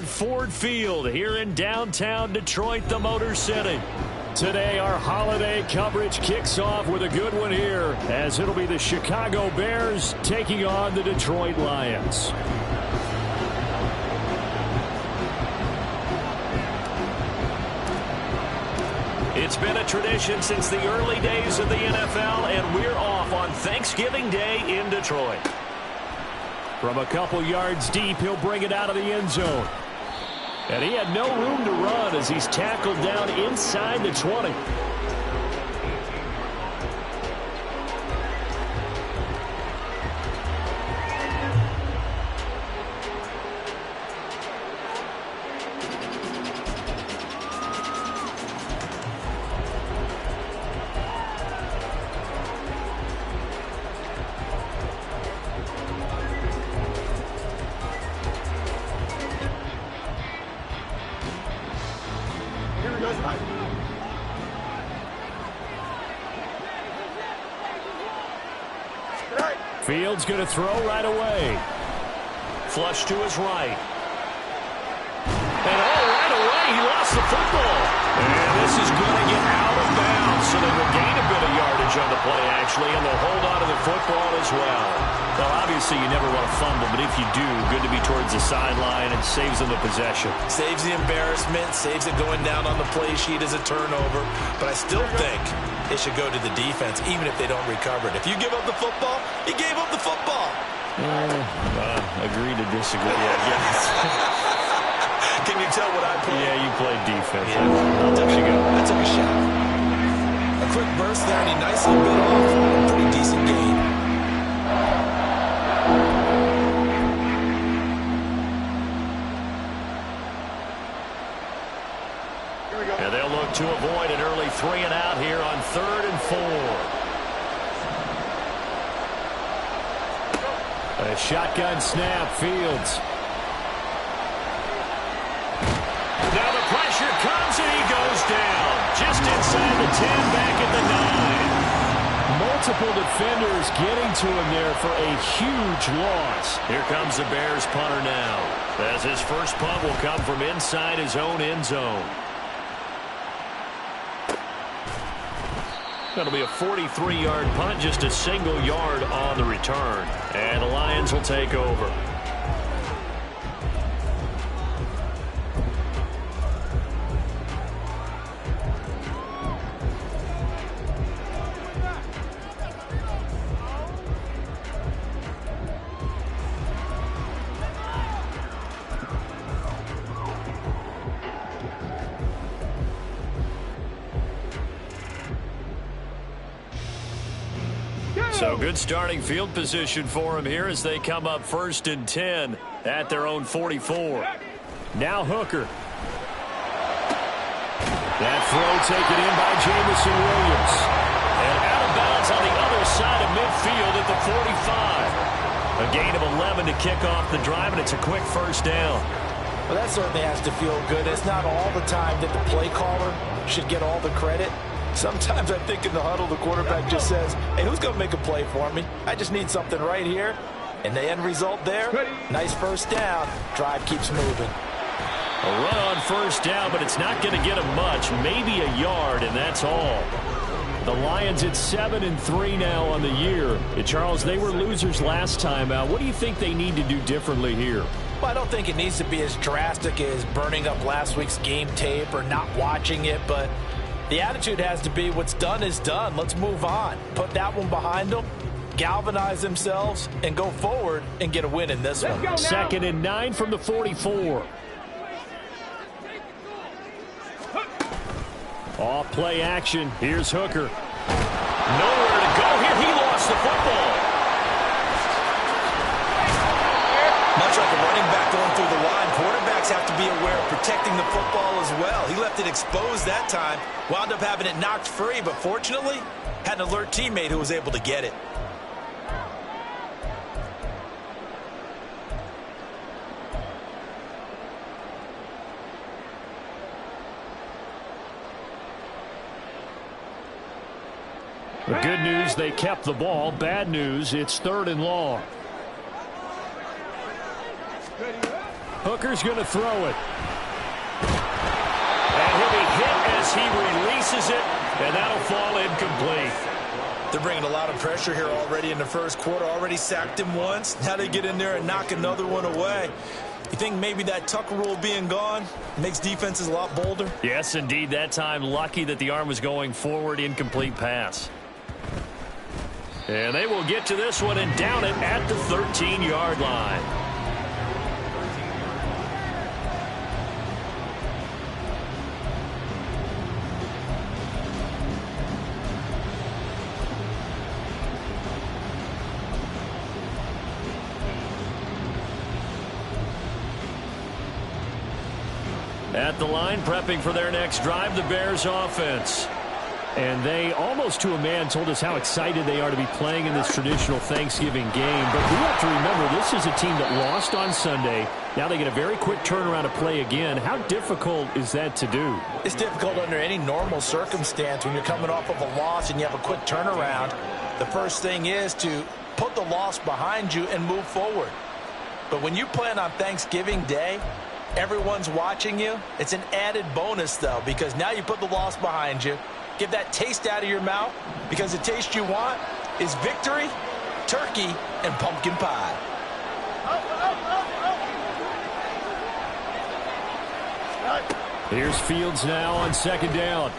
inside Ford Field here in downtown Detroit, the Motor City. Today, our holiday coverage kicks off with a good one here, as it'll be the Chicago Bears taking on the Detroit Lions. It's been a tradition since the early days of the NFL, and we're off on Thanksgiving Day in Detroit. From a couple yards deep, he'll bring it out of the end zone. And he had no room to run as he's tackled down inside the 20. Fields going to throw right away. Flush to his right. And right away, he lost the football. And this is going to get out of bounds, so they will gain a bit of yardage on the play, actually, and they'll hold on to the football as well. Well, obviously, you never want to fumble, but if you do, good to be towards the sideline and saves them the possession. Saves the embarrassment, saves it going down on the play sheet as a turnover. But I still think it should go to the defense, even if they don't recover it. If you give up the football, you gave up the football. Agree to disagree, I guess. Can you tell what I played? Yeah, you played defense. Yeah. I'll let you go. I took a shot. A quick burst there, and he nicely bit off a pretty decent gain. And they'll look to avoid an early 3 and out here on 3rd and 4. A shotgun snap, Fields. Now the pressure comes and he goes down. Just inside the 10, back at the 9. Multiple defenders getting to him there for a huge loss. Here comes the Bears punter now, as his first punt will come from inside his own end zone. That'll be a 43-yard punt, just a single yard on the return. And the Lions will take over. So good starting field position for him here as they come up 1st and 10 at their own 44. Now Hooker. That throw taken in by Jamison Williams. And out of bounds on the other side of midfield at the 45. A gain of 11 to kick off the drive, and it's a quick first down. Well, that certainly has to feel good. It's not all the time that the play caller should get all the credit. Sometimes I think in the huddle, the quarterback just says, hey, who's going to make a play for me? I just need something right here. And the end result there, nice first down. Drive keeps moving. A run on first down, but it's not going to get him much. Maybe a yard, and that's all. The Lions at 7-3 now on the year. And Charles, they were losers last time out. What do you think they need to do differently here? Well, I don't think it needs to be as drastic as burning up last week's game tape or not watching it, but the attitude has to be what's done is done. Let's move on. Put that one behind them, galvanize themselves, and go forward and get a win in this one. 2nd and 9 from the 44. Off play action. Here's Hooker. Nowhere to go here. He lost the football. Much like a running back going through the line, quarterbacks have to be aware of protecting the football as well. He left it exposed that time, wound up having it knocked free, but fortunately, had an alert teammate who was able to get it. The good news, they kept the ball. Bad news, it's 3rd and long. Hooker's going to throw it. And he'll be hit as he releases it, and that'll fall incomplete. They're bringing a lot of pressure here already in the first quarter. Already sacked him once. Now they get in there and knock another one away. You think maybe that Tucker rule being gone makes defenses a lot bolder? Yes, indeed. That time, lucky that the arm was going forward. Incomplete pass. And they will get to this one and down it at the 13-yard line. At the line, prepping for their next drive, the Bears offense. And they, almost to a man, told us how excited they are to be playing in this traditional Thanksgiving game. But we have to remember, this is a team that lost on Sunday. Now they get a very quick turnaround to play again. How difficult is that to do? It's difficult under any normal circumstance when you're coming off of a loss and you have a quick turnaround. The first thing is to put the loss behind you and move forward. But when you play on Thanksgiving Day, everyone's watching you. It's an added bonus, though, because now you put the loss behind you. Get that taste out of your mouth, because the taste you want is victory, turkey, and pumpkin pie. Here's Fields now on second down.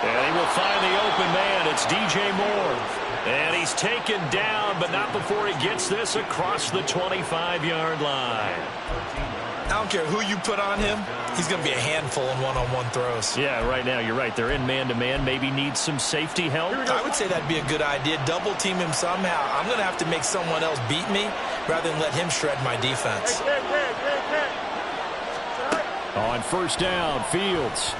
And he will find the open man. It's DJ Moore. And he's taken down, but not before he gets this across the 25-yard line. I don't care who you put on him. He's going to be a handful in one-on-one throws. Yeah, right now, you're right. They're in man-to-man. Maybe need some safety help. I would say that'd be a good idea. Double team him somehow. I'm going to have to make someone else beat me rather than let him shred my defense. On first down, Fields.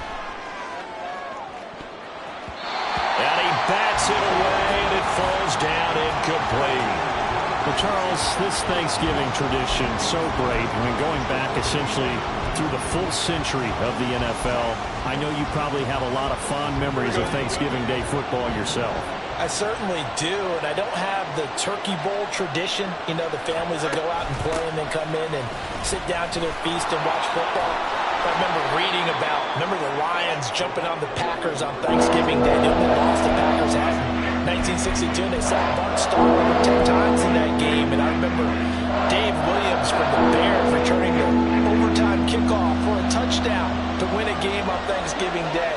And he bats it away, and it falls down incomplete. Well, Charles, this Thanksgiving tradition, so great. I mean, going back essentially through the full century of the NFL, I know you probably have a lot of fond memories of Thanksgiving Day football yourself. I certainly do, and I don't have the Turkey Bowl tradition. You know, the families that go out and play and then come in and sit down to their feast and watch football. I remember reading remember the Lions jumping on the Packers on Thanksgiving Day. They only lost the Packers had in 1962, and they sacked Bart Starr over 10 times in that game. And I remember Dave Williams from the Bears returning the overtime kickoff for a touchdown to win a game on Thanksgiving Day.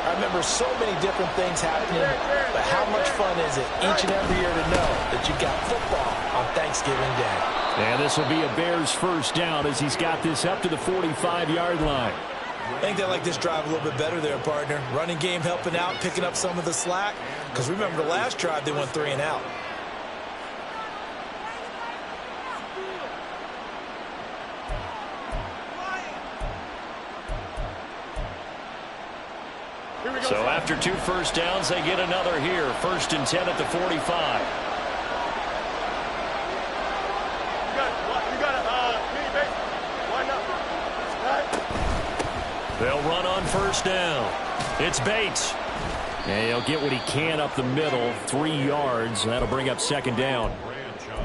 I remember so many different things happening, but how much fun is it each and every year to know that you got football on Thanksgiving Day? And this will be a Bears first down as he's got this up to the 45-yard line. I think they like this drive a little bit better there, partner. Running game helping out, picking up some of the slack. Because remember the last drive, they went 3 and out. So after 2 first downs, they get another here. First and 10 at the 45. They'll run on first down. It's Bates. And he'll get what he can up the middle, 3 yards. That'll bring up second down.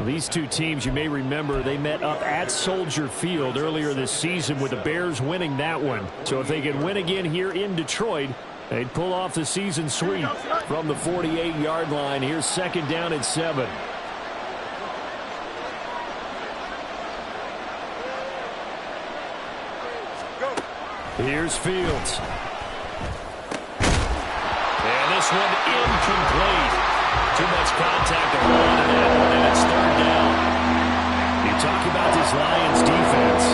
These two teams, you may remember, they met up at Soldier Field earlier this season with the Bears winning that one. So if they can win again here in Detroit, they'd pull off the season sweep from the 48-yard line. Here's second down at 7. Here's Fields. And this one incomplete. Too much contact around it, and it's third down. You talk about this Lions defense.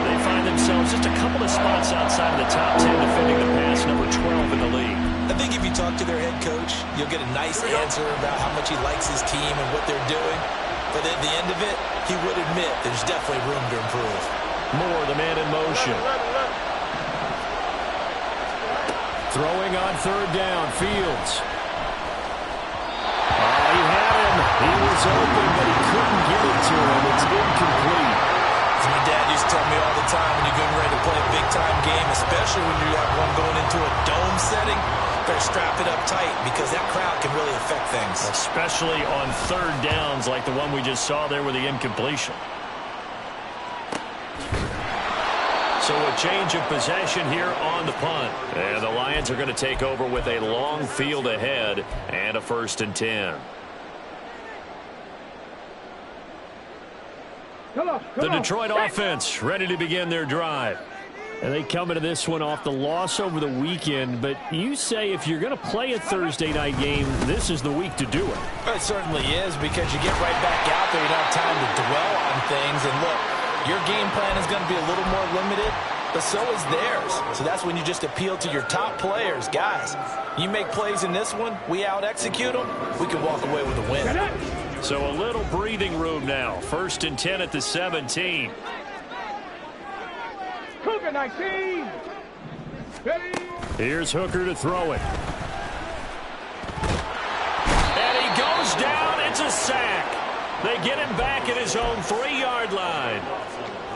They find themselves just a couple of spots outside of the top 10 defending the pass, number 12 in the league. I think if you talk to their head coach, you'll get a nice answer about how much he likes his team and what they're doing. But at the end of it, he would admit there's definitely room to improve. Moore, the man in motion. Throwing on third down, Fields. He had him. He was open, but he couldn't get it to him. It's incomplete. As my dad used to tell me all the time, when you're getting ready to play a big-time game, especially when you have one going into a dome setting, better strap it up tight because that crowd can really affect things. Especially on third downs like the one we just saw there with the incompletion. So a change of possession here on the punt. And the Lions are going to take over with a long field ahead and a 1st and 10. The Detroit offense ready to begin their drive. And they come into this one off the loss over the weekend, but you say if you're going to play a Thursday night game, this is the week to do it. It certainly is, because you get right back out there. You don't have time to dwell on things. And look, your game plan is going to be a little more limited, but so is theirs. So that's when you just appeal to your top players. Guys, you make plays in this one, we out-execute them, we can walk away with a win. So a little breathing room now. 1st and 10 at the 17. Hooker 19. Here's Hooker to throw it. And he goes down. It's a sack. They get him back at his own 3-yard line.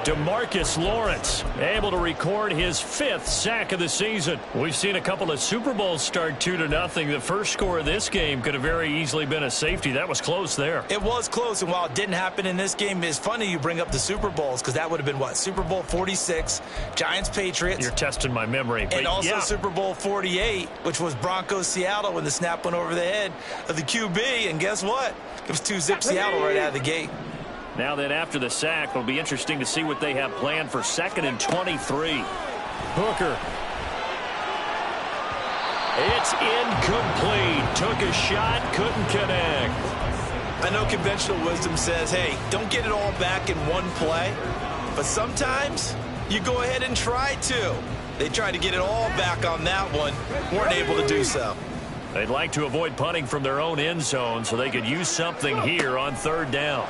DeMarcus Lawrence able to record his 5th sack of the season. We've seen a couple of Super Bowls start 2-0. The first score of this game could have very easily been a safety. That was close there. It was close, and while it didn't happen in this game, it's funny you bring up the Super Bowls, because that would have been, what, Super Bowl 46, Giants-Patriots. You're testing my memory. And also yeah. Super Bowl 48, which was Broncos-Seattle when the snap went over the head of the QB, and guess what? It was 2-zip Seattle right out of the gate. Now then, after the sack, it'll be interesting to see what they have planned for 2nd and 23. Hooker. It's incomplete. Took a shot, couldn't connect. I know conventional wisdom says, hey, don't get it all back in one play. But sometimes you go ahead and try to. They tried to get it all back on that one. Weren't able to do so. They'd like to avoid punting from their own end zone so they could use something here on 3rd down.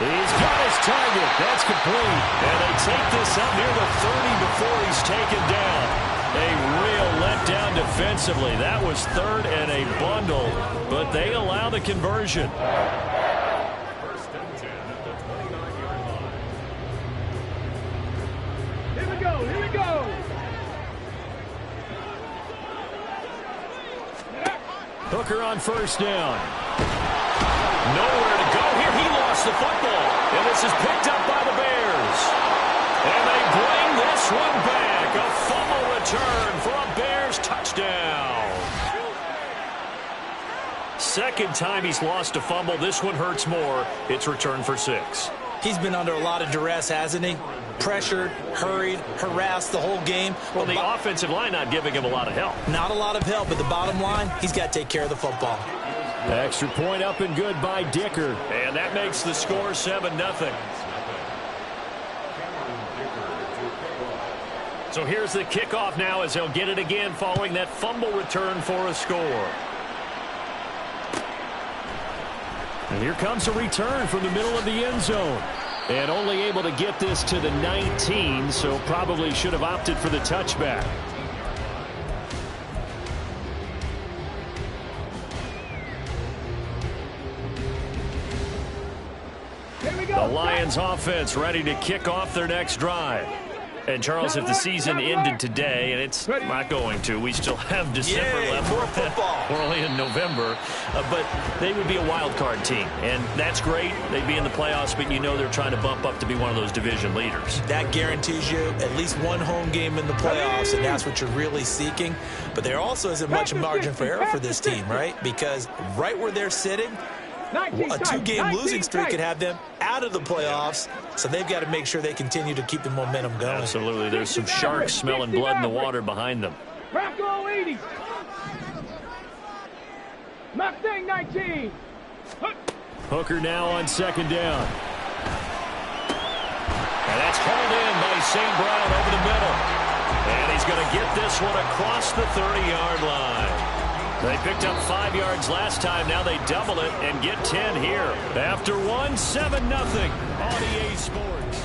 He's got his target. That's complete. And they take this up near the 30 before he's taken down. A real letdown defensively. That was 3rd and a bundle, but they allow the conversion. Here we go. Here we go. Hooker on 1st down. Nowhere to go here. He lost the football. And this is picked up by the Bears. And they bring this one back. A fumble return for a Bears touchdown. 2nd time he's lost a fumble. This one hurts more. It's returned for 6. He's been under a lot of duress, hasn't he? Pressured, hurried, harassed the whole game. Well, the offensive line not giving him a lot of help. Not a lot of help, but the bottom line, he's got to take care of the football. Extra point up and good by Dicker. And that makes the score 7-0. So here's the kickoff now as they'll get it again following that fumble return for a score. And here comes a return from the middle of the end zone. And only able to get this to the 19, so probably should have opted for the touchback. The Lions offense ready to kick off their next drive. And, Charles, if the season ended today, and it's not going to, we still have December left. More football. We're only in November. But they would be a wild card team. And that's great. They'd be in the playoffs, but you know they're trying to bump up to be one of those division leaders. That guarantees you at least one home game in the playoffs, and that's what you're really seeking. But there also isn't much margin for error for this team, right? Because right where they're sitting, a 2-game losing streak could have them out of the playoffs, so they've got to make sure they continue to keep the momentum going. Absolutely. There's some sharks smelling blood in the water behind them. Bronco 80. Mustang 19. Hooker now on 2nd down. And that's hauled in by St. Brown over the middle. And he's going to get this one across the 30-yard line. They picked up 5 yards last time. Now they double it and get 10 here. After 1, 7-0 on EA Sports.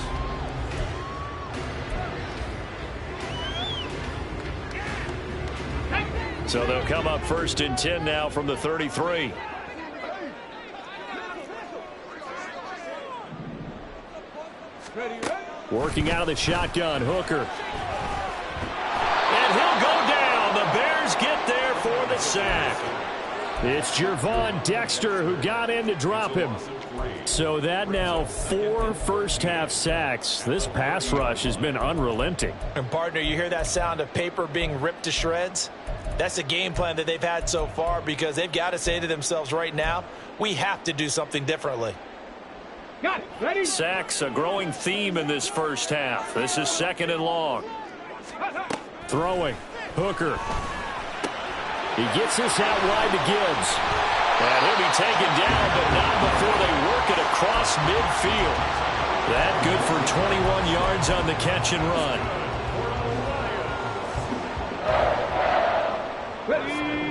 So they'll come up 1st and 10 now from the 33. Working out of the shotgun, Hooker. And he'll go down. The Bears get there for the sack. It's Jervon Dexter who got in to drop him. So that now 4 first-half sacks. This pass rush has been unrelenting. And, partner, you hear that sound of paper being ripped to shreds? That's the game plan that they've had so far, because they've got to say to themselves right now, we have to do something differently. Got it. Ready? Sacks, a growing theme in this first half. This is 2nd and long. Throwing. Hooker. He gets this out wide to Gibbs. And he'll be taken down, but not before they work it across midfield. That good for 21 yards on the catch and run.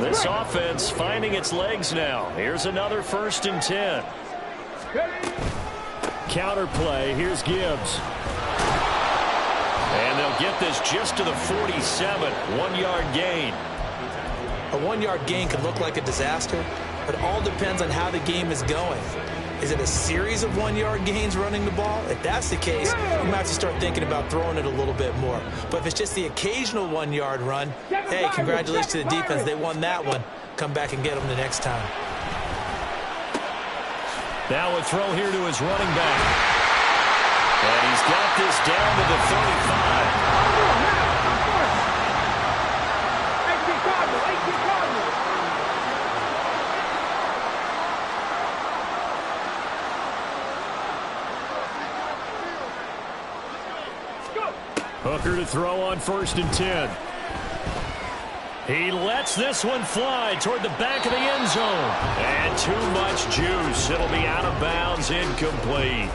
This offense finding its legs now. Here's another 1st and 10. Counter play. Here's Gibbs. And they'll get this just to the 47. 1-yard gain. A 1-yard gain can look like a disaster, but it all depends on how the game is going. Is it a series of 1-yard gains running the ball? If that's the case, you might have to start thinking about throwing it a little bit more. But if it's just the occasional 1-yard run, hey, congratulations to the defense. They won that one. Come back and get them the next time. Now a throw here to his running back. And he's got this down to the 35. Hooker to throw on 1st and 10. He lets this one fly toward the back of the end zone. And too much juice. It'll be out of bounds, incomplete.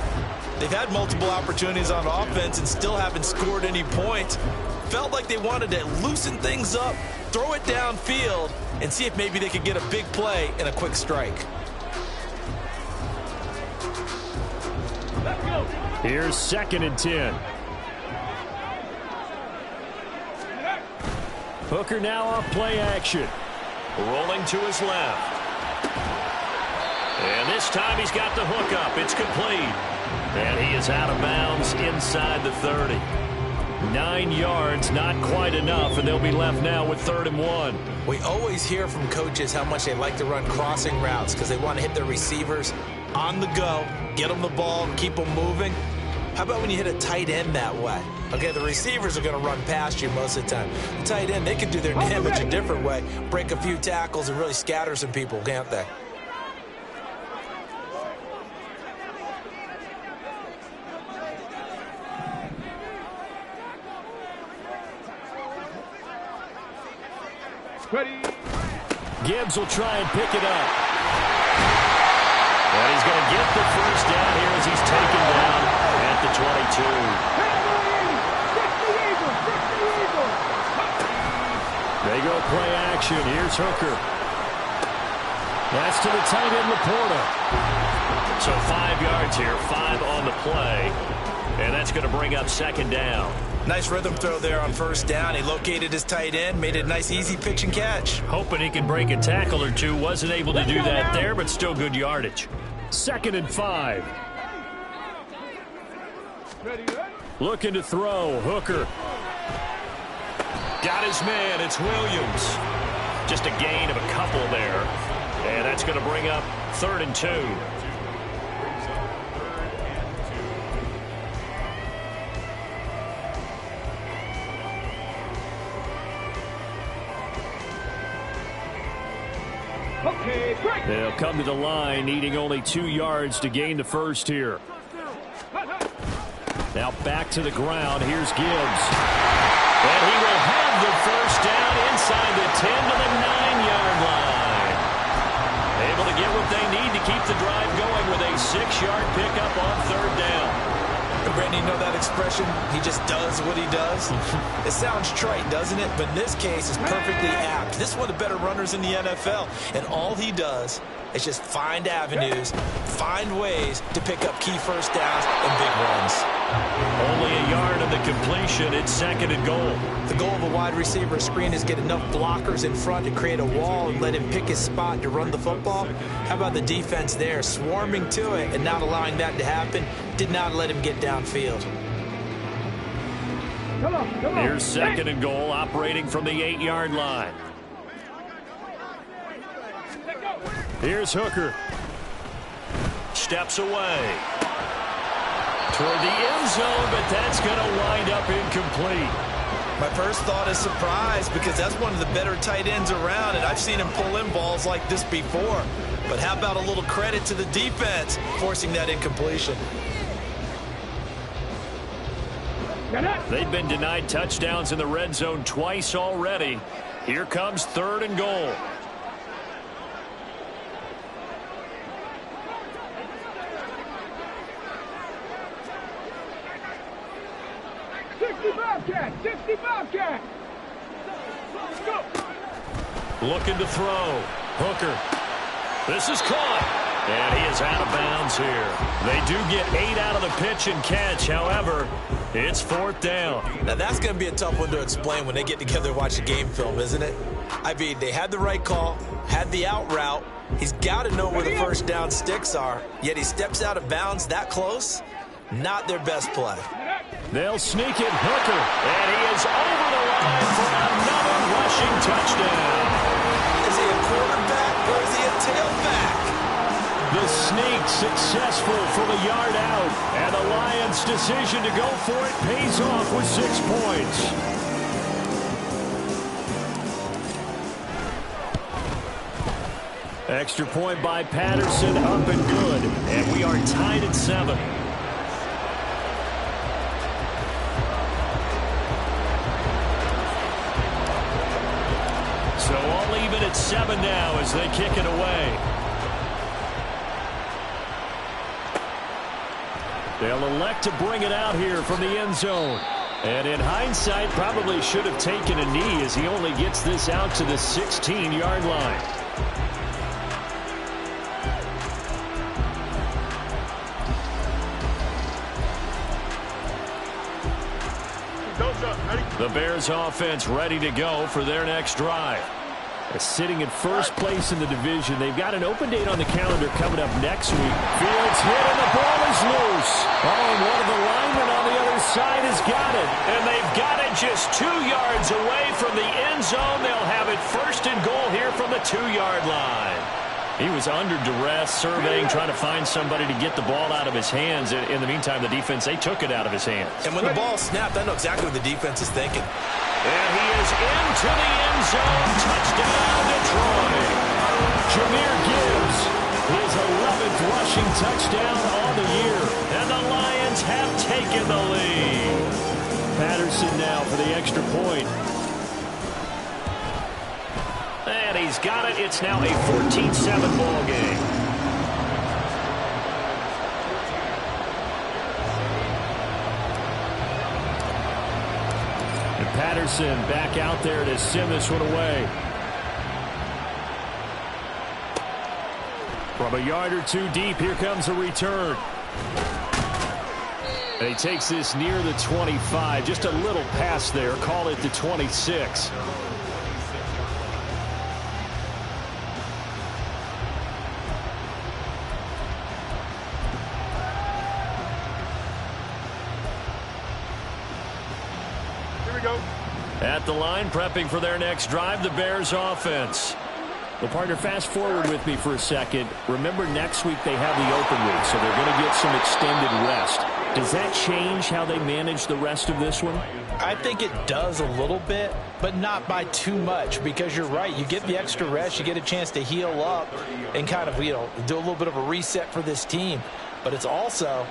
They've had multiple opportunities on offense and still haven't scored any points. Felt like they wanted to loosen things up, throw it downfield, and see if maybe they could get a big play and a quick strike. Here's 2nd and 10. Hooker now off play action. Rolling to his left. And this time he's got the hook up. It's complete. And he is out of bounds inside the 30. 9 yards, not quite enough, and they'll be left now with 3rd and 1. We always hear from coaches how much they like to run crossing routes because they want to hit their receivers on the go, get them the ball, keep them moving. How about when you hit a tight end that way? Okay, the receivers are going to run past you most of the time. The tight end, they can do their damage a different way, break a few tackles and really scatter some people, can't they? Ready? Gibbs will try and pick it up. And he's going to get the 1st down here as he's taken down at the 22. They go play action. Here's Hooker. That's to the tight end, Laporta. So 5 yards here, 5 on the play. And that's going to bring up 2nd down. Nice rhythm throw there on 1st down. He located his tight end, made it a nice, easy pitch and catch. Hoping he can break a tackle or two. Wasn't able to do that there, but still good yardage. 2nd and 5. Looking to throw. Hooker. Got his man. It's Williams. Just a gain of a couple there. And that's going to bring up 3rd and 2. Okay, great. They'll come to the line, needing only 2 yards to gain the 1st here. Now back to the ground. Here's Gibbs. And he will have the 1st down inside the 10 to the 9-yard line. Able to get what they need to keep the drive going with a 6-yard pickup on 3rd down. Brandon, you know that expression? He just does what he does. It sounds trite, doesn't it? But in this case, it's perfectly apt. This is one of the better runners in the NFL. And all he does is just find avenues, find ways to pick up key 1st downs and big runs. Only a yard of the completion. It's 2nd and goal. The goal of a wide receiver screen is get enough blockers in front to create a wall and let him pick his spot to run the football. How about the defense there, swarming to it and not allowing that to happen? Did not let him get downfield. Come on. Here's 2nd and goal, operating from the 8-yard line. Let go. Here's Hooker. Steps away. Toward the end zone, but that's going to wind up incomplete. My first thought is surprise because that's one of the better tight ends around, and I've seen him pull in balls like this before. But how about a little credit to the defense forcing that incompletion? They've been denied touchdowns in the red zone twice already. Here comes 3rd and goal. Looking to throw. Hooker. This is caught. And he is out of bounds here. They do get 8 out of the pitch and catch. However, it's 4th down. Now, that's going to be a tough one to explain when they get together and watch a game film, isn't it? I mean, they had the right call, had the out route. He's got to know where the first down sticks are, yet he steps out of bounds that close. Not their best play. They'll sneak it. Hooker. And he is over the line for another rushing touchdown. Is he a quarterback or is he a tailback? The sneak successful from a yard out. And the Lions' decision to go for it pays off with 6 points. Extra point by Patterson, up and good. And we are tied at 7. So all even at 7 now as they kick it away. They'll elect to bring it out here from the end zone. And in hindsight, probably should have taken a knee as he only gets this out to the 16-yard line. The Bears offense ready to go for their next drive. Sitting in first place in the division. They've got an open date on the calendar coming up next week. Fields hit and the ball is loose. Oh, and one of the linemen on the other side has got it. And they've got it just 2 yards away from the end zone. They'll have it 1st and goal here from the 2-yard line. He was under duress, surveying, trying to find somebody to get the ball out of his hands. In the meantime, the defense, they took it out of his hands. And when the ball snapped, I know exactly what the defense is thinking. And he is into the end zone. Touchdown, Detroit. Jahmyr Gibbs, his 11th rushing touchdown on the year. And the Lions have taken the lead. Patterson now for the extra point. And he's got it. It's now a 14-7 ball game. And Patterson back out there to send this one away. From a yard or 2 deep, here comes a return. And he takes this near the 25. Just a little pass there. Call it the 26. At the line, prepping for their next drive, the Bears offense. Well, partner, fast forward with me for a second. Remember, next week they have the open week, so they're going to get some extended rest. Does that change how they manage the rest of this one? I think it does a little bit, but not by too much, because you're right. You get the extra rest, you get a chance to heal up and kind of, do a little bit of a reset for this team. But it's also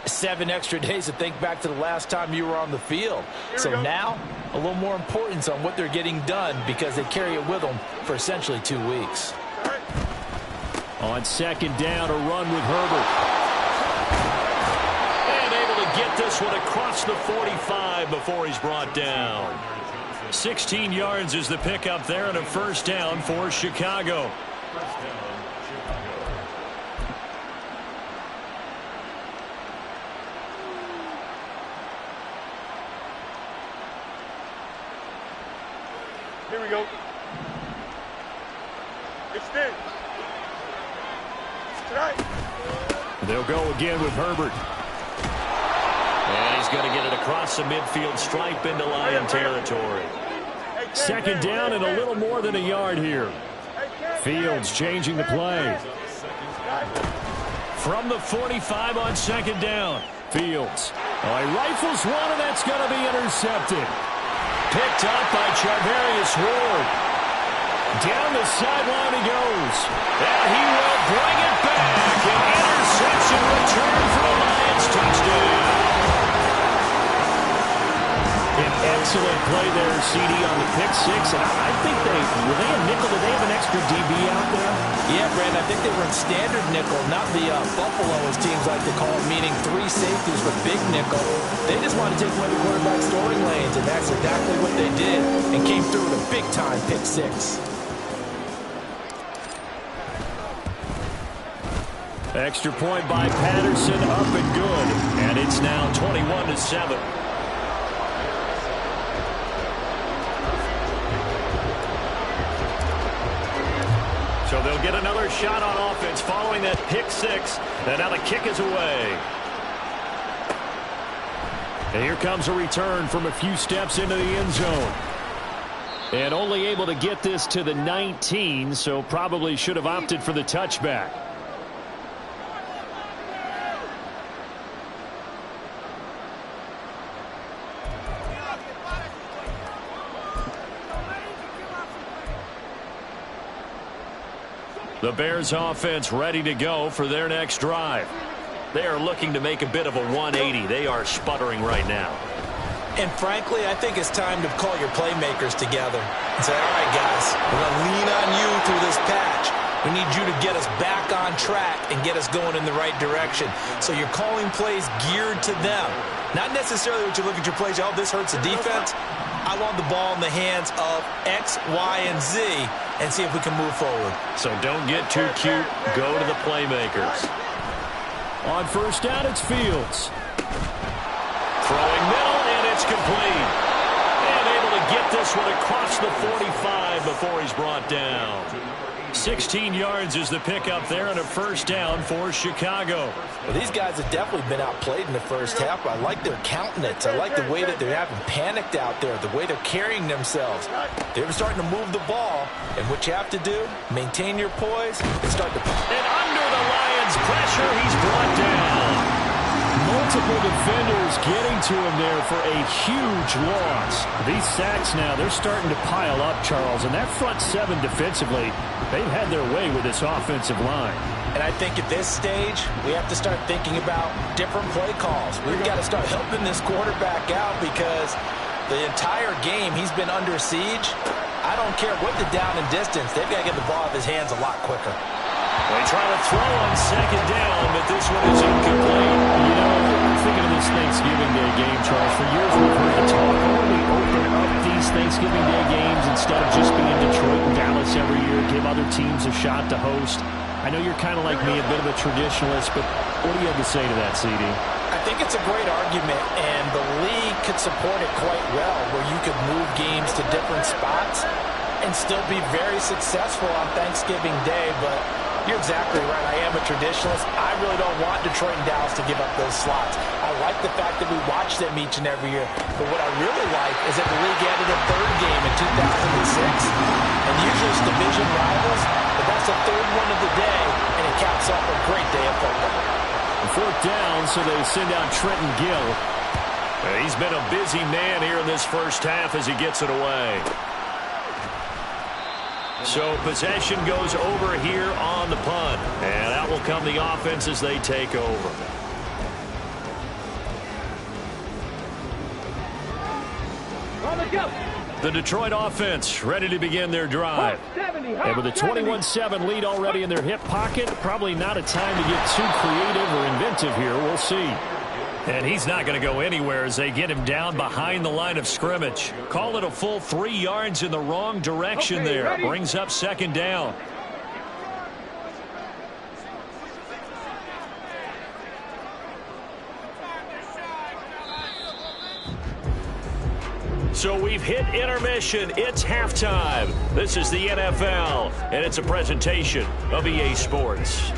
7 extra days to think back to the last time you were on the field. So now, a little more importance on what they're getting done because they carry it with them for essentially 2 weeks. On 2nd down, a run with Herbert. And able to get this one across the 45 before he's brought down. 16 yards is the pickup there and a 1st down for Chicago. Here we go. Extend. Tonight. They'll go again with Herbert. And he's going to get it across the midfield stripe into Lion territory. 2nd down and a little more than a yard here. Fields changing the play. From the 45 on second down. Fields. Oh, he rifles one, and that's going to be intercepted. Picked up by Charvarius Ward. Down the sideline he goes. And he will bring it back. An interception return for the Lions. Touchdown. An excellent play there, CD, on the pick six. And I think were they a nickel? Did they have an extra DB out there? Yeah, Brandon, I think they were in standard nickel, not the Buffalo, as teams like to call it, meaning three safeties with big nickel. They just wanted to take away the quarterback's throwing lanes, and that's exactly what they did, and came through with a big-time pick six. Extra point by Patterson, up and good. And it's now 21-7. So they'll get another shot on offense following that pick six. And now the kick is away. And here comes a return from a few steps into the end zone. And only able to get this to the 19, so probably should have opted for the touchback. The Bears offense ready to go for their next drive. They are looking to make a bit of a 180. They are sputtering right now. And frankly, I think it's time to call your playmakers together and say, all right, guys, we're going to lean on you through this patch. We need you to get us back on track and get us going in the right direction. So you're calling plays geared to them. Not necessarily what you look at your plays, oh, this hurts the defense. I want the ball in the hands of X, Y, and Z and see if we can move forward. So don't get too cute. Go to the playmakers. On first down, it's Fields. Throwing middle, and it's complete. And able to get this one across the 45 before he's brought down. 16 yards is the pickup there, and a first down for Chicago. Well, these guys have definitely been outplayed in the first half. I like their countenance. I like the way that they're having panicked out there, the way they're carrying themselves. They're starting to move the ball, and what you have to do, maintain your poise and start to... And under the Lions' pressure, he's brought down. Multiple defenders getting to him there for a huge loss. These sacks now, they're starting to pile up, Charles, and that front seven defensively, they've had their way with this offensive line. And I think at this stage, we have to start thinking about different play calls. We've got to start helping this quarterback out because the entire game he's been under siege. I don't care what the down and distance, they've got to get the ball out of his hands a lot quicker. They try to throw on second down, but this one is incomplete. You know, I'm thinking of this Thanksgiving Day game, Charles. For years we've heard the talk, we open up these Thanksgiving Day games instead of just being Detroit and Dallas every year, give other teams a shot to host. I know you're kind of like me, a bit of a traditionalist, but what do you have to say to that, CD? I think it's a great argument, and the league could support it quite well, where you could move games to different spots and still be very successful on Thanksgiving Day, but you're exactly right. I am a traditionalist. I really don't want Detroit and Dallas to give up those slots. I like the fact that we watch them each and every year. But what I really like is that the league added a third game in 2006. And usually it's division rivals, but that's the third one of the day, and it caps off a great day of football. Fourth down, so they send out Trenton Gill. He's been a busy man here in this first half as he gets it away. So possession goes over here on the punt. And out will come the offense as they take over. On the go. The Detroit offense ready to begin their drive. And with a 21-7 lead already in their hip pocket, probably not a time to get too creative or inventive here. We'll see. And he's not going to go anywhere as they get him down behind the line of scrimmage. Call it a full 3 yards in the wrong direction there. Ready. Brings up second down. So we've hit intermission. It's halftime. This is the NFL, and it's a presentation of EA Sports.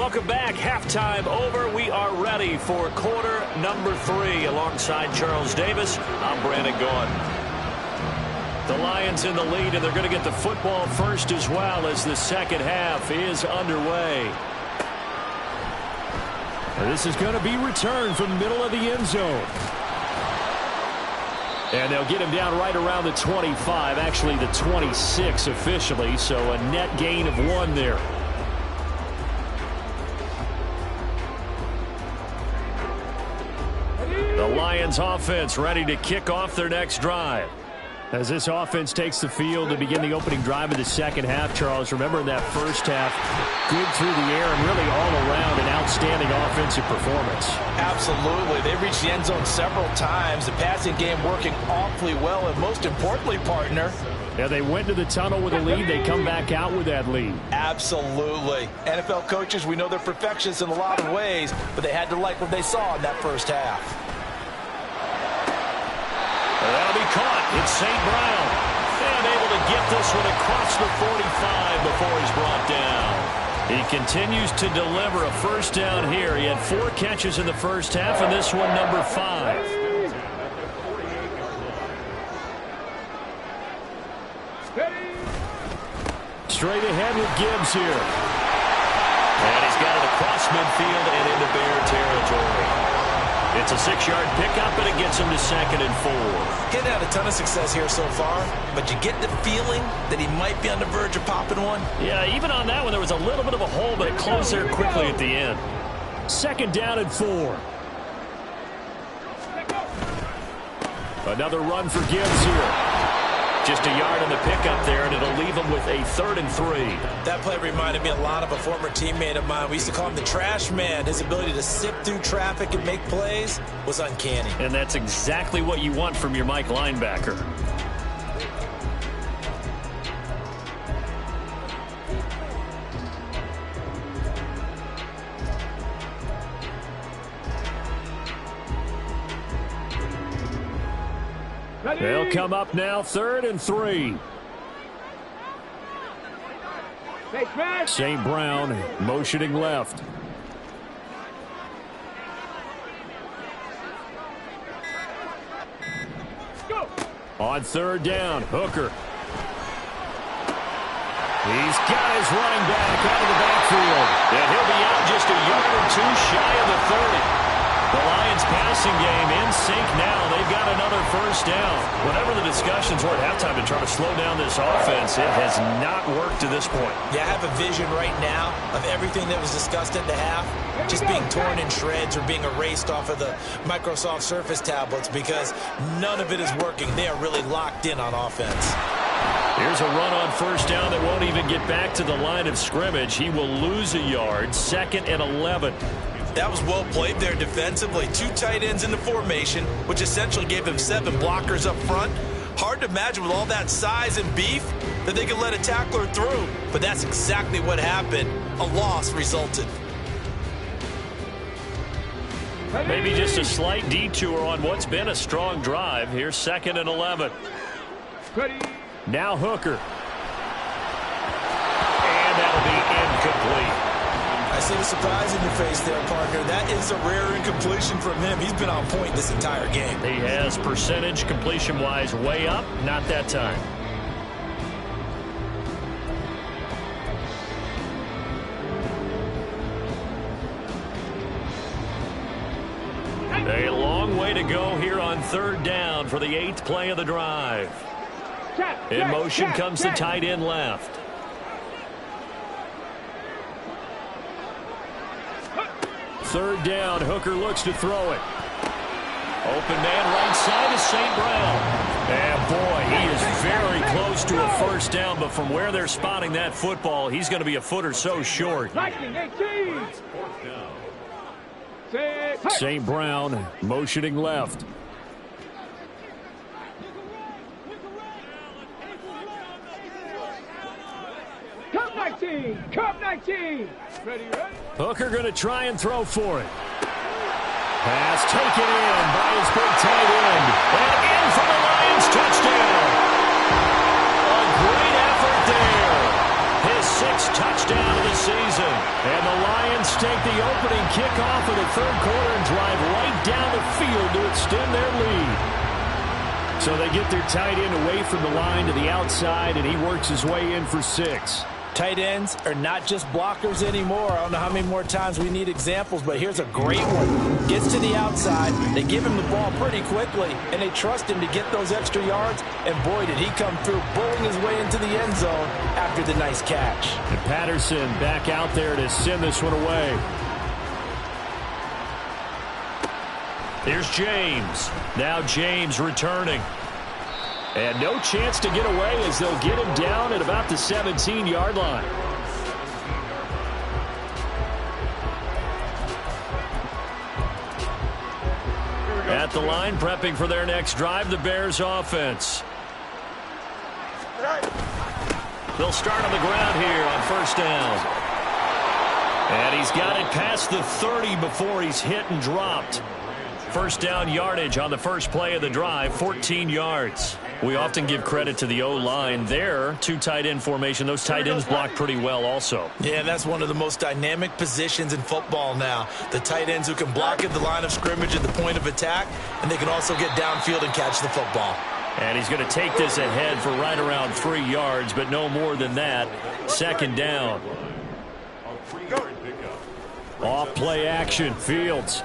Welcome back. Halftime over. We are ready for quarter number 3. Alongside Charles Davis, I'm Brandon Gaudin. The Lions in the lead, and they're going to get the football first as well as the second half is underway. This is going to be returned from the middle of the end zone. And they'll get him down right around the 25, actually the 26 officially, so a net gain of 1 there. The Lions offense ready to kick off their next drive. As this offense takes the field to begin the opening drive of the second half, Charles, remember in that first half, good through the air and really all around an outstanding offensive performance. Absolutely. They reached the end zone several times. The passing game working awfully well, and most importantly, partner, yeah, they went to the tunnel with a lead. They come back out with that lead. Absolutely. NFL coaches, we know they're perfectionists in a lot of ways, but they had to like what they saw in that first half. That'll be caught. It's St. Brown. And able to get this one across the 45 before he's brought down. He continues to deliver a first down here. He had 4 catches in the first half, and this one number 5. Straight ahead with Gibbs here. And he's got it across midfield and into Bear territory. It's a 6-yard pickup, and it gets him to 2nd and 4. He's had a ton of success here so far, but you get the feeling that he might be on the verge of popping one. Yeah, even on that one, there was a little bit of a hole, but it closed there quickly at the end. 2nd down and 4. Another run for Gibbs here. Just a yard on the pickup there, and it'll leave him with a 3rd and 3. That play reminded me a lot of a former teammate of mine. We used to call him the trash man. His ability to sift through traffic and make plays was uncanny. And that's exactly what you want from your Mike linebacker. They'll come up now, 3rd and 3. St. Brown motioning left. On 3rd down, Hooker. He's got his running back out of the backfield. And he'll be out just a yard or 2 shy of the 30. The Lions passing game in sync now. They've got another first down. Whatever the discussions were at halftime to try to slow down this offense, it has not worked to this point. Yeah, I have a vision right now of everything that was discussed at the half just being torn in shreds or being erased off of the Microsoft Surface tablets because none of it is working. They are really locked in on offense. Here's a run on first down that won't even get back to the line of scrimmage. He will lose a yard, 2nd and 11. That was well played there defensively. 2 tight ends in the formation, which essentially gave them 7 blockers up front. Hard to imagine with all that size and beef that they could let a tackler through. But that's exactly what happened. A loss resulted. Maybe just a slight detour on what's been a strong drive. Here's 2nd and 11. Now Hooker. And that'll be incomplete. I see the surprise in your face there, partner. That is a rare incompletion from him. He's been on point this entire game. He has percentage completion-wise way up. Not that time. A long way to go here on 3rd down for the 8th play of the drive. In motion comes the tight end left. Third down, Hooker looks to throw it. Open man right side is St. Brown. And boy, he is very close to a first down, but from where they're spotting that football, he's going to be a foot or so short. St. Brown motioning left. Cup 19! Cup 19! Ready? Hooker going to try and throw for it. Pass taken in by his big tight end. And in for the Lions touchdown. A great effort there. His sixth touchdown of the season. And the Lions take the opening kickoff of the third quarter and drive right down the field to extend their lead. So they get their tight end away from the line to the outside, and he works his way in for 6. Tight ends are not just blockers anymore. I don't know how many more times we need examples, but here's a great one. Gets to the outside, they give him the ball pretty quickly, and they trust him to get those extra yards, and boy, did he come through, bowling his way into the end zone after the nice catch. And Patterson back out there to send this one away. Here's James. Now James returning. And no chance to get away as they'll get him down at about the 17-yard line. At the line, prepping for their next drive, the Bears offense. They'll start on the ground here on first down. And he's got it past the 30 before he's hit and dropped. First down yardage on the first play of the drive, 14 yards. We often give credit to the O-line there. 2 tight end formation. Those tight ends block pretty well also. Yeah, that's one of the most dynamic positions in football now. The tight ends who can block at the line of scrimmage at the point of attack, and they can also get downfield and catch the football. And he's going to take this ahead for right around 3 yards, but no more than that. Second down. Off play action. Fields.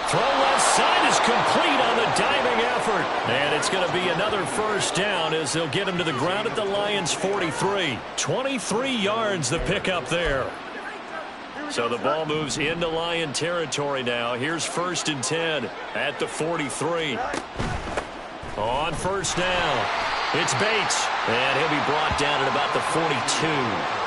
Throw left side is complete on the diving effort. And it's going to be another first down as they'll get him to the ground at the Lions' 43. 23 yards the pickup there. So the ball moves into Lion territory now. Here's first and 10 at the 43. On first down, it's Bates. And he'll be brought down at about the 42.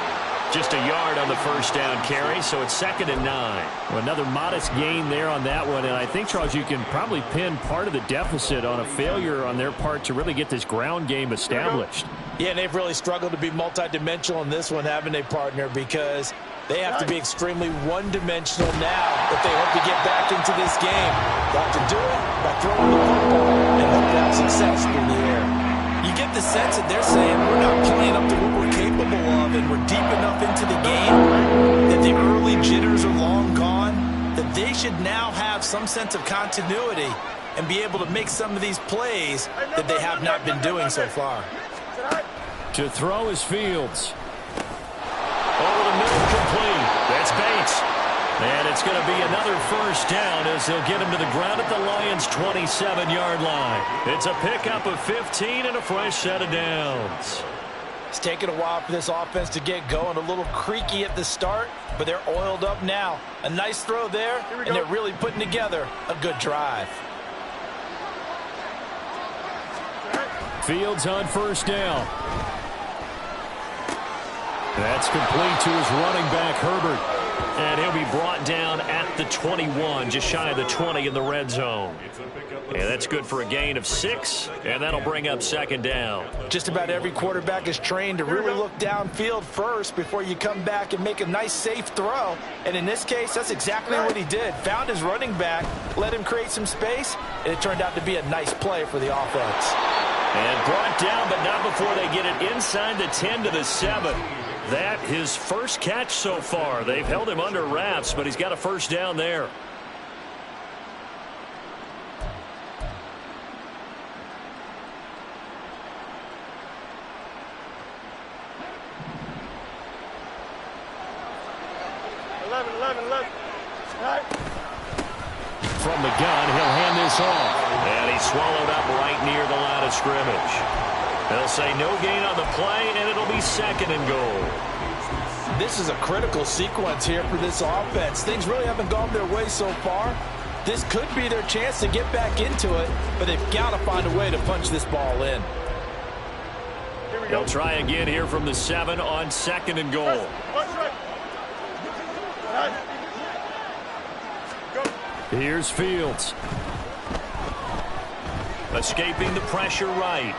Just a yard on the first down carry, so it's 2nd and 9. Well, another modest gain there on that one, and I think, Charles, you can probably pin part of the deficit on a failure on their part to really get this ground game established. Yeah, and they've really struggled to be multidimensional in this one, haven't they, partner, because they have to be extremely one-dimensional now if they hope to get back into this game. Got to do it by throwing the football and hope to have success in the air. You get the sense that they're saying we're not playing up to what we're capable of, and we're deep enough into the game that the early jitters are long gone, that they should now have some sense of continuity and be able to make some of these plays that they have not been doing so far. To throw is Fields. Over the middle, complete. That's Bates. And it's going to be another first down as they'll get him to the ground at the Lions' 27-yard line. It's a pickup of 15 and a fresh set of downs. It's taken a while for this offense to get going. A little creaky at the start, but they're oiled up now. A nice throw there, and they're really putting together a good drive. Fields on first down. That's complete to his running back, Herbert. And he'll be brought down at the 21, just shy of the 20 in the red zone. And that's good for a gain of 6, and that'll bring up 2nd down. Just about every quarterback is trained to really look downfield first before you come back and make a nice, safe throw. And in this case, that's exactly what he did. Found his running back, let him create some space, and it turned out to be a nice play for the offense. And brought down, but not before they get it inside the 10 to the 7. That his first catch so far. They've held him under wraps, but he's got a first down there. From the gun, he'll hand this off. And he's swallowed up right near the line of scrimmage. They'll say no gain on the play, and it'll be 2nd and goal. This is a critical sequence here for this offense. Things really haven't gone their way so far. This could be their chance to get back into it, but they've got to find a way to punch this ball in. They'll try again here from the 7 on 2nd and goal. Here's Fields. Escaping the pressure right.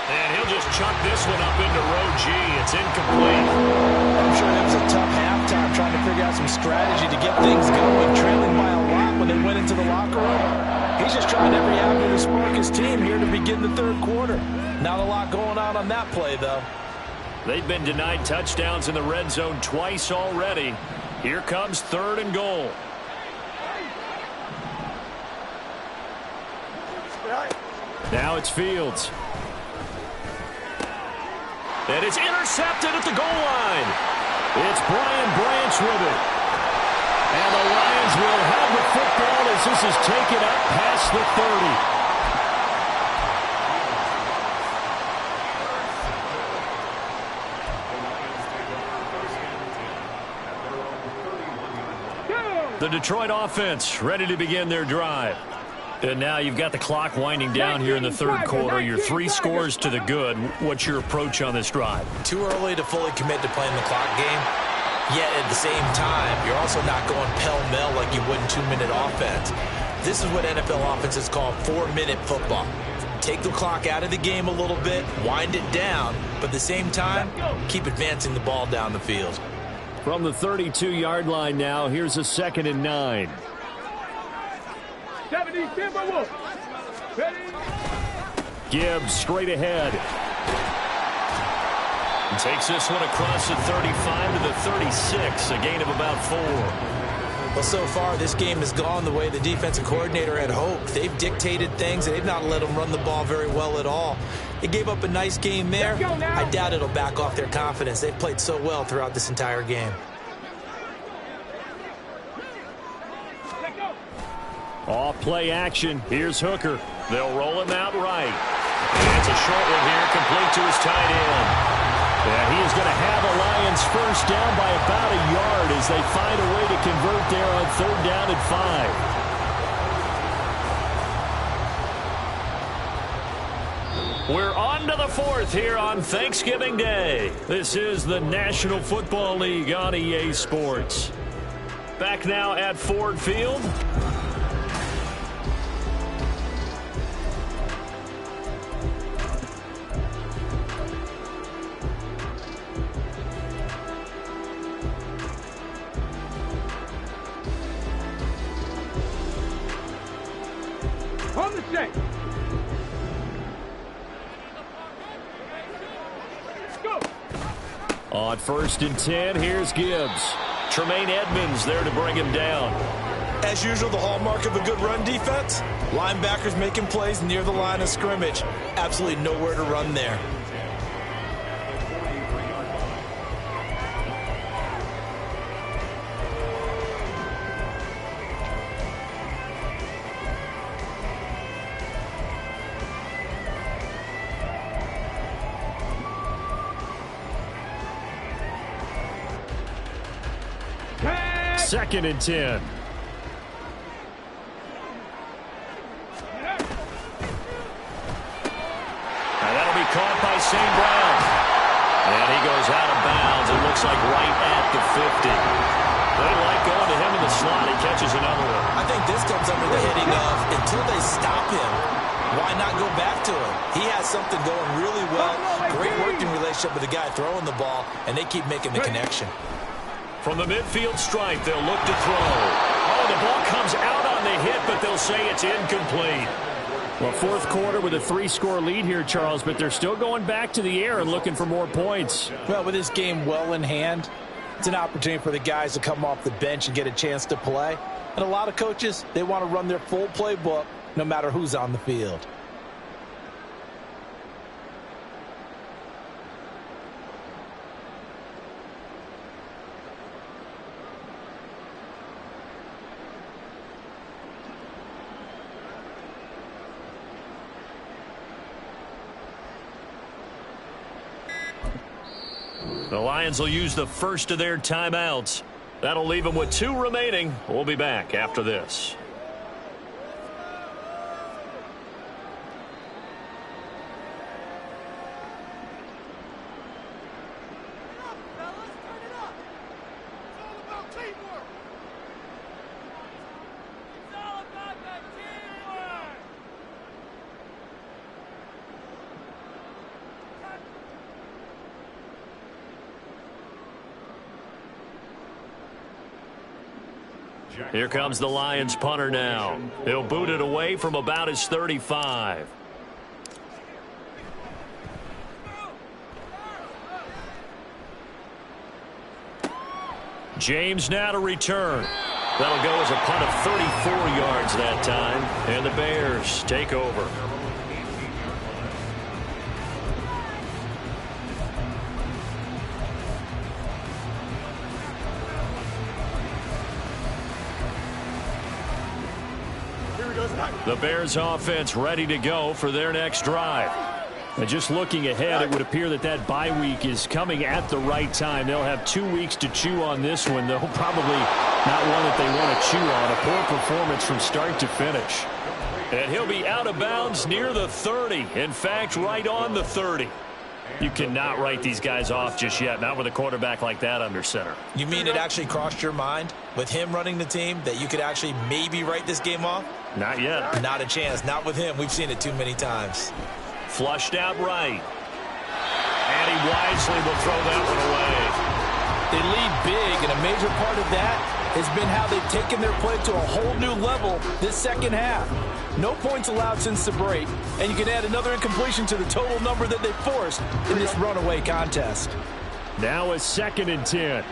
And he'll just chuck this one up into row G. It's incomplete. I'm sure that was a tough halftime trying to figure out some strategy to get things going, trailing by a lot when they went into the locker room. He He's just trying every avenue to spark his team here to begin the third quarter. Not a lot going on that play, though. They've been denied touchdowns in the red zone twice already. Here comes 3rd and goal. Now it's Fields. And it's intercepted at the goal line. It's Brian Branch with it. And the Lions will have the football as this is taken up past the 30. The Detroit offense ready to begin their drive. And now you've got the clock winding down here in the third quarter. You're 3 scores to the good. What's your approach on this drive? Too early to fully commit to playing the clock game. Yet at the same time, you're also not going pell-mell like you would in 2-minute offense. This is what NFL offenses call 4-minute football. Take the clock out of the game a little bit, wind it down, but at the same time, keep advancing the ball down the field. From the 32-yard line now, here's a 2nd and 9. 70 Timberwolves. Ready? Gibbs straight ahead. And takes this one across the 35 to the 36, a gain of about 4. Well, so far, this game has gone the way the defensive coordinator had hoped. They've dictated things, and they've not let them run the ball very well at all. They gave up a nice game there. I doubt it'll back off their confidence. They've played so well throughout this entire game. Off play action. Here's Hooker. They'll roll him out right. And it's a short one here, complete to his tight end. And he is going to have a Lions first down by about a yard as they find a way to convert there on 3rd down and 5. We're on to the 4th here on Thanksgiving Day. This is the National Football League on EA Sports. Back now at Ford Field. On the check. Go. On 1st and 10, here's Gibbs. Tremaine Edmonds there to bring him down. As usual, the hallmark of a good run defense, linebackers making plays near the line of scrimmage. Absolutely nowhere to run there. Second and 10. Now that'll be caught by St. Brown. And he goes out of bounds. It looks like right at the 50. They like going to him in the slot. He catches another one. I think this comes under the heading of until they stop him, why not go back to him? He has something going really well. Great working relationship with the guy throwing the ball, and they keep making the connection. From the midfield stripe, they'll look to throw. Oh, the ball comes out on the hit, but they'll say it's incomplete. Well, 4th quarter with a 3-score lead here, Charles, but they're still going back to the air and looking for more points. Well, with this game well in hand, it's an opportunity for the guys to come off the bench and get a chance to play. And a lot of coaches, they want to run their full playbook no matter who's on the field. The Lions will use the first of their timeouts. That'll leave them with 2 remaining. We'll be back after this. Here comes the Lions punter now. He'll boot it away from about his 35. James now to return. That'll go as a punt of 34 yards that time. And the Bears take over. The Bears offense ready to go for their next drive. And just looking ahead, it would appear that that bye week is coming at the right time. They'll have 2 weeks to chew on this one. They'll probably not one that they want to chew on. A poor performance from start to finish. And he'll be out of bounds near the 30. In fact, right on the 30. You cannot write these guys off just yet, not with a quarterback like that under center. You mean it actually crossed your mind with him running the team that you could actually maybe write this game off? Not yet. Not a chance. Not with him. We've seen it too many times. Flushed out right. And he wisely will throw that one away. They lead big, and a major part of that has been how they've taken their play to a whole new level this second half. No points allowed since the break, and you can add another incompletion to the total number that they forced in this runaway contest. Now a 2nd and 10.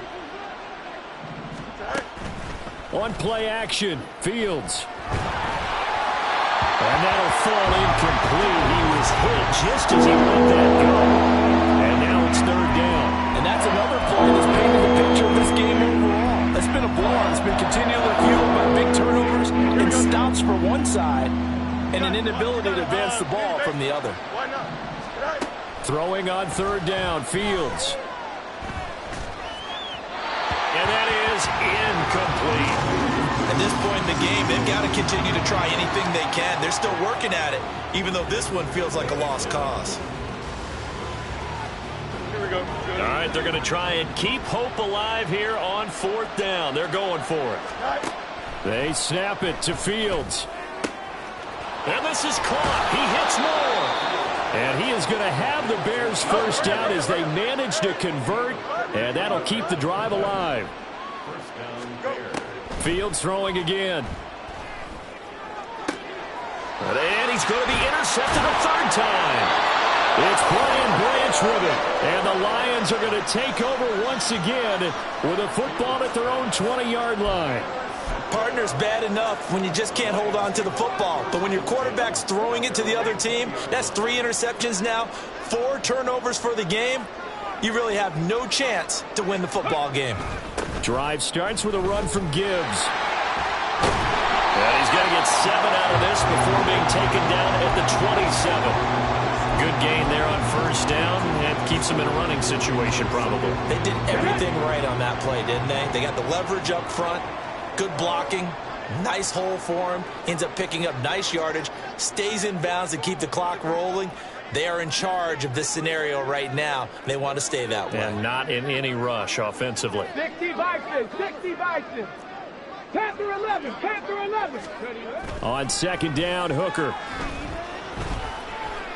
On play action, Fields. And that'll fall incomplete. He was hit just as he let that go. And now it's 3rd down. And that's another play that's painted the picture of this game overall. It's been a blowout. It's been continually fueled by big turnovers and stops for one side and an inability to advance the ball from the other. Throwing on 3rd down, Fields. And that is incomplete. At this point in the game, they've got to continue to try anything they can. They're still working at it, even though this one feels like a lost cause. Here we go. All right, they're going to try and keep hope alive here on 4th down. They're going for it. They snap it to Fields. And this is caught. He hits more. And he is going to have the Bears first down as they manage to convert. And that'll keep the drive alive. Fields throwing again. And he's going to be intercepted a 3rd time. It's Brian Branch with it. And the Lions are going to take over once again with a football at their own 20-yard line. Partner's bad enough when you just can't hold on to the football. But when your quarterback's throwing it to the other team, that's 3 interceptions now, 4 turnovers for the game. You really have no chance to win the football game. Drive starts with a run from Gibbs. And he's going to get 7 out of this before being taken down at the 27. Good gain there on 1st down. And keeps him in a running situation probably. They did everything right on that play, didn't they? They got the leverage up front, good blocking, nice hole for him, ends up picking up nice yardage, stays in bounds to keep the clock rolling. They are in charge of this scenario right now. They want to stay that way. And not in any rush offensively. 60 Bison, 60 Bison. Panther 11, Panther 11. On 2nd down, Hooker.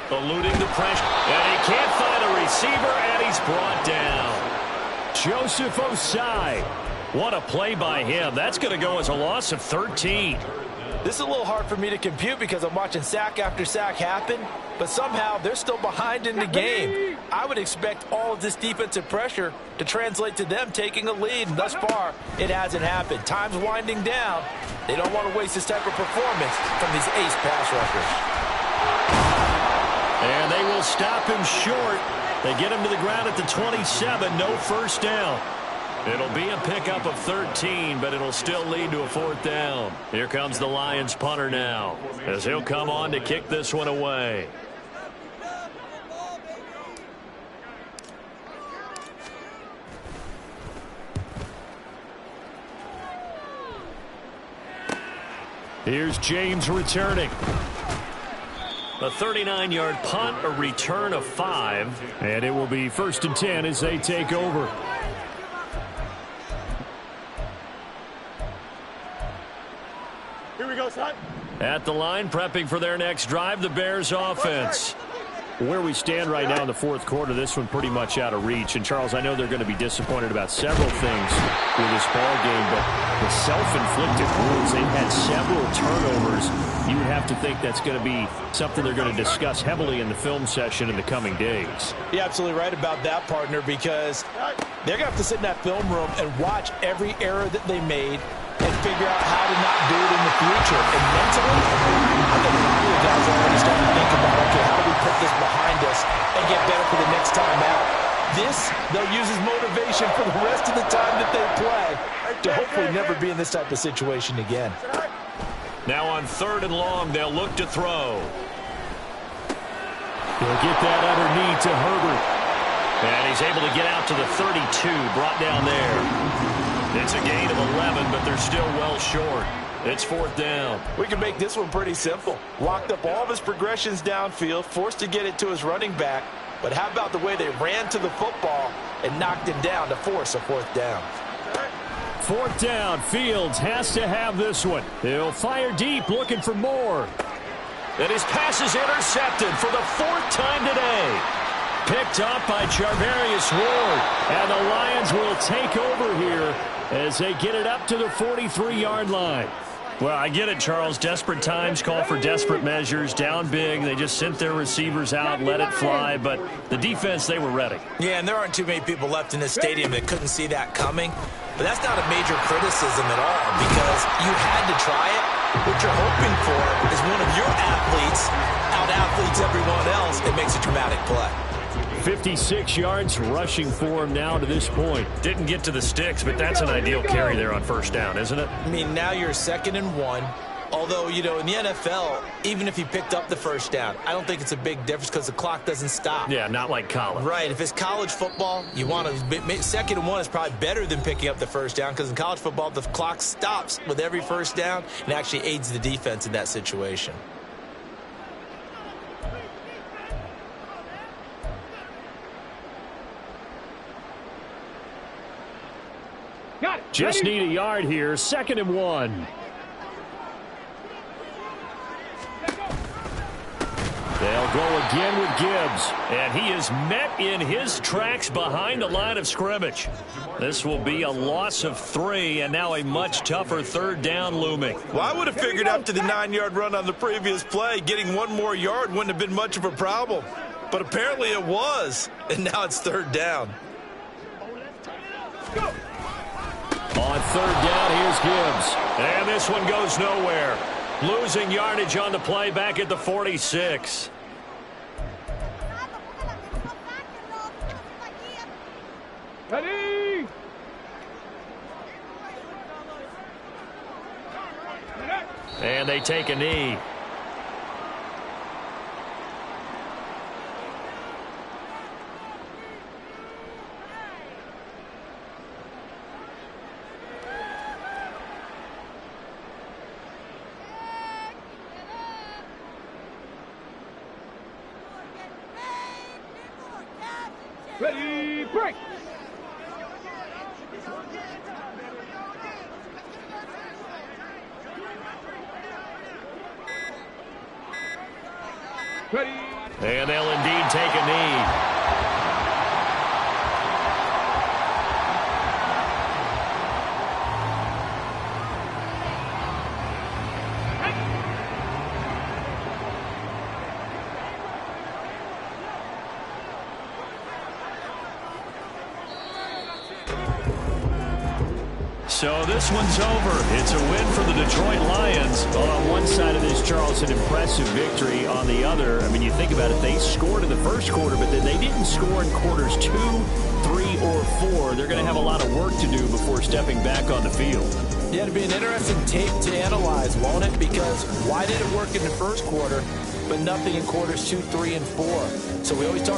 Eluding the pressure. And he can't find a receiver, and he's brought down. Joseph Osai. What a play by him. That's going to go as a loss of 13. This is a little hard for me to compute because I'm watching sack after sack happen, but somehow they're still behind in the game. I would expect all of this defensive pressure to translate to them taking a lead, and thus far, it hasn't happened. Time's winding down. They don't want to waste this type of performance from these ace pass rushers. And they will stop him short. They get him to the ground at the 27, no 1st down. It'll be a pickup of 13, but it'll still lead to a 4th down. Here comes the Lions punter now, as he'll come on to kick this one away. Here's James returning. A 39-yard punt, a return of 5. And it will be 1st and 10 as they take over. Here we go, son. At the line, prepping for their next drive, the Bears offense. Where we stand right now in the fourth quarter, this one pretty much out of reach. And, Charles, I know they're going to be disappointed about several things with this ball game, but the self-inflicted wounds, they've had several turnovers. You would have to think that's going to be something they're going to discuss heavily in the film session in the coming days. You're absolutely right about that, partner, because they're going to have to sit in that film room and watch every error that they made and figure out how to not do it in the future. And mentally, I think a lot of the guys are already starting to think about, okay, how do we put this behind us and get better for the next time out? This, they'll use as motivation for the rest of the time that they play to hopefully never be in this type of situation again. Now on 3rd and long, they'll look to throw. They'll get that underneath to Herbert. And he's able to get out to the 32, brought down there. It's a gain of 11, but they're still well short. It's 4th down. We can make this one pretty simple. Locked up all of his progressions downfield, forced to get it to his running back. But how about the way they ran to the football and knocked him down to force a 4th down? 4th down. Fields has to have this one. He'll fire deep, looking for more. And his pass is intercepted for the 4th time today. Picked up by Charvarius Ward. And the Lions will take over here as they get it up to the 43-yard line. Well, I get it, Charles. Desperate times call for desperate measures. Down big. They just sent their receivers out, let it fly. But the defense, they were ready. Yeah, and there aren't too many people left in this stadium that couldn't see that coming. But that's not a major criticism at all because you had to try it. What you're hoping for is one of your athletes out-athletes everyone else and makes a dramatic play. 56 yards rushing for him now to this point. Didn't get to the sticks, but that's an ideal carry there on 1st down, isn't it? I mean, now you're 2nd and 1. Although, you know, in the NFL, even if you picked up the 1st down, I don't think it's a big difference because the clock doesn't stop. Yeah, not like college. Right. If it's college football, you want to 2nd and 1 is probably better than picking up the 1st down because in college football, the clock stops with every 1st down and actually aids the defense in that situation. Just need a yard here. 2nd and 1. They'll go again with Gibbs. And he is met in his tracks behind the line of scrimmage. This will be a loss of 3, and now a much tougher 3rd down looming. Well, I would have figured after the 9-yard run on the previous play, getting 1 more yard wouldn't have been much of a problem. But apparently it was, and now it's 3rd down. Go. On 3rd down, here's Gibbs. And this one goes nowhere. Losing yardage on the play back at the 46. Ready. And they take a knee. Ready, break. Ready. And they'll indeed take a knee. So this one's over. It's a win for the Detroit Lions. Well, on one side of this, Charles, an impressive victory. On the other, I mean, you think about it, they scored in the first quarter, but then they didn't score in quarters 2, 3, or 4. They're going to have a lot of work to do before stepping back on the field. Yeah, it'll be an interesting tape to analyze, won't it? Because why did it work in the first quarter, but nothing in quarters 2, 3, and 4? So we always talk